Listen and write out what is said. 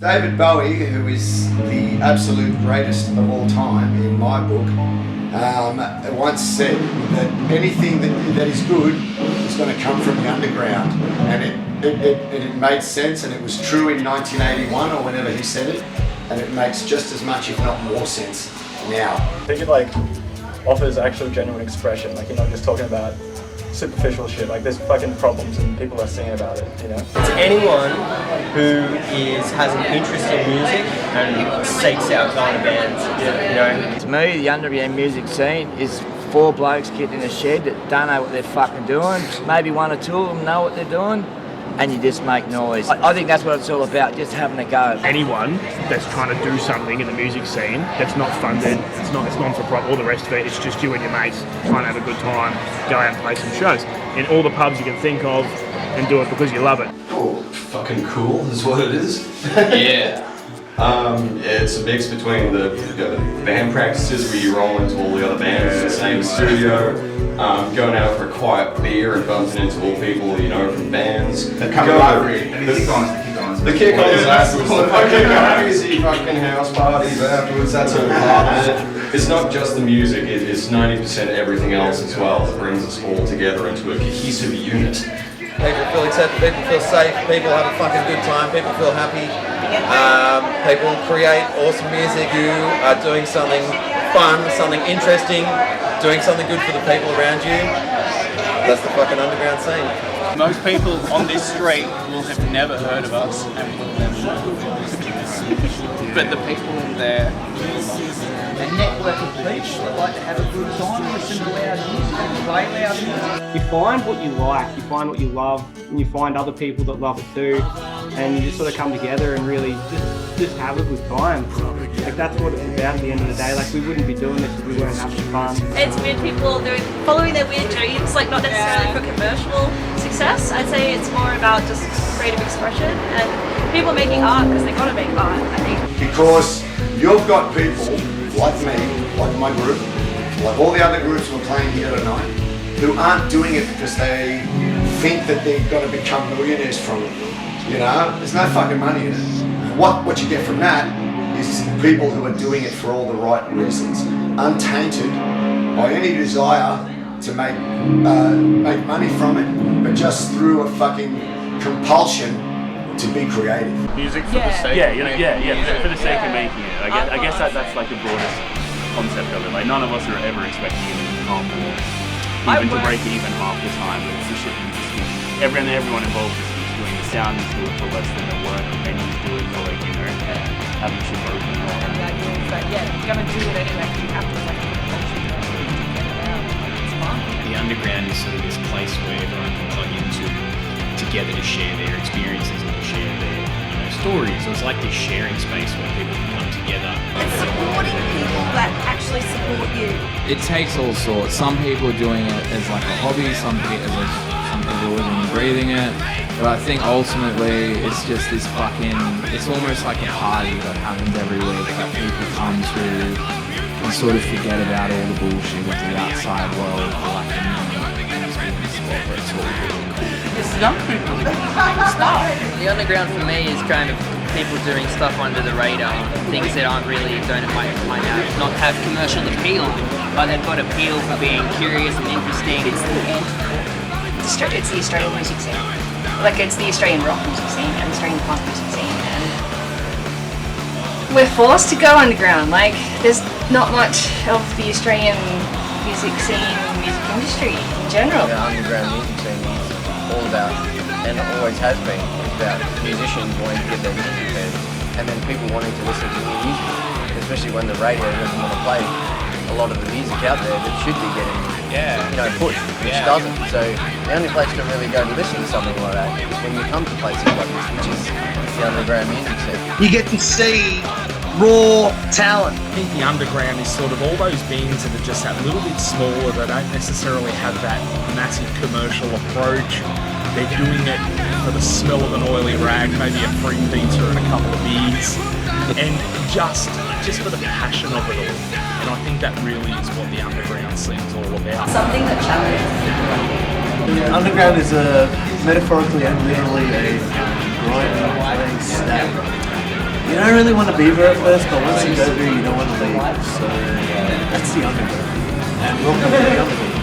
David Bowie, who is the absolute greatest of all time in my book, once said that anything that is good is going to come from the underground, and it made sense, and it was true in 1981 or whenever he said it, and it makes just as much, if not more, sense now. I think it offers actual genuine expression, you're not just talking about superficial shit, there's fucking problems and people are singing about it, you know? It's anyone who has an interest in music and seeks out going to bands, you know? To me, the underground music scene is 4 blokes getting in a shed that don't know what they're fucking doing. Maybe 1 or 2 of them know what they're doing, and you just make noise. I think that's what it's all about, just having a go. Anyone that's trying to do something in the music scene that's not funded, it's non-for-profit, all the rest of it, it's just you and your mates trying to have a good time, go out and play some shows in all the pubs you can think of and do it because you love it. Oh, fucking cool is what it is. Yeah. It's a mix between the band practices where you roll into all the other bands in the same studio, going out for a quiet beer and bumping into all people you know from bands. The kick-ons. The kick-ons afterwards, the fucking crazy fucking house parties afterwards, that's all part of it. It's not just the music, it's 90% everything else as well that brings us all together into a cohesive unit. People feel accepted, people feel safe, people have a fucking good time, people feel happy. People create awesome music, you are doing something fun, something interesting, doing something good for the people around you. That's the fucking underground scene. Most people on this street will have never heard of us and will never know who we are. But the people in there, a network of people that like to have a good time, listen to loud music and play loud music. You find what you like, you find what you love, and you find other people that love it too, and you just sort of come together and really just have a good time. That's what it's about at the end of the day. We wouldn't be doing this if we weren't having fun. It's weird people following their weird dreams, not necessarily for commercial success. I'd say it's more about just creative expression and people making art because they gotta make art, I think. Because you've got people like me, like my group, like all the other groups we're playing here tonight, who aren't doing it because they think that they're going to become millionaires from it. You know, there's no fucking money in it. What you get from that is people who are doing it for all the right reasons, untainted by any desire to make money from it, but just through a fucking compulsion to be creative. Music for the sake of making it. For the sake of making it. I guess that's the broadest concept of it. None of us are ever expecting it to come or even to break even half the time. It's the shit you just keep, everyone involved just keeps doing. The sound is do it for less than the work, the venues do it for having shit broken. But yeah, you're gonna do it anyway because you have to compulsion to get it out. It's fun. The underground is sort of this place where everyone can plug into together to share their experiences and to share their stories. So it's like this sharing space where people can come together. It's supporting people that actually support you. It takes all sorts. Some people are doing it as a hobby, some people are living and breathing it. But I think ultimately it's just this it's almost like a party that happens every week that people come to and sort of forget about all the bullshit of the outside world. It's all really cool. It's young people making stuff. The underground for me is kind of people doing stuff under the radar, things that don't might not have commercial appeal, but they've got appeal for being curious and interesting. It's the Australian music scene. It's the Australian rock music scene and the Australian punk music scene, and we're forced to go underground. There's not much of the Australian music scene, music industry in general. The underground music scene is all about, and it always has been, about musicians wanting to get their music heard, and then people wanting to listen to new music, especially when the radio doesn't want to play a lot of the music out there that should be getting pushed, which doesn't. So the only place to really go to listen to something like that is when you come to places like this, which is the underground music scene. You get to see raw talent. I think the underground is sort of all those bands that are just that little bit smaller, that don't necessarily have that massive commercial approach. They're doing it for the smell of an oily rag, maybe a free pizza and a couple of beers, and just for the passion of it all. And I think that really is what the underground scene's all about. Something that challenges people. Underground is metaphorically and literally a grinding place that don't really want to be there at first, but once you go there, you don't want to leave. So that's the underground. And welcome to the underground.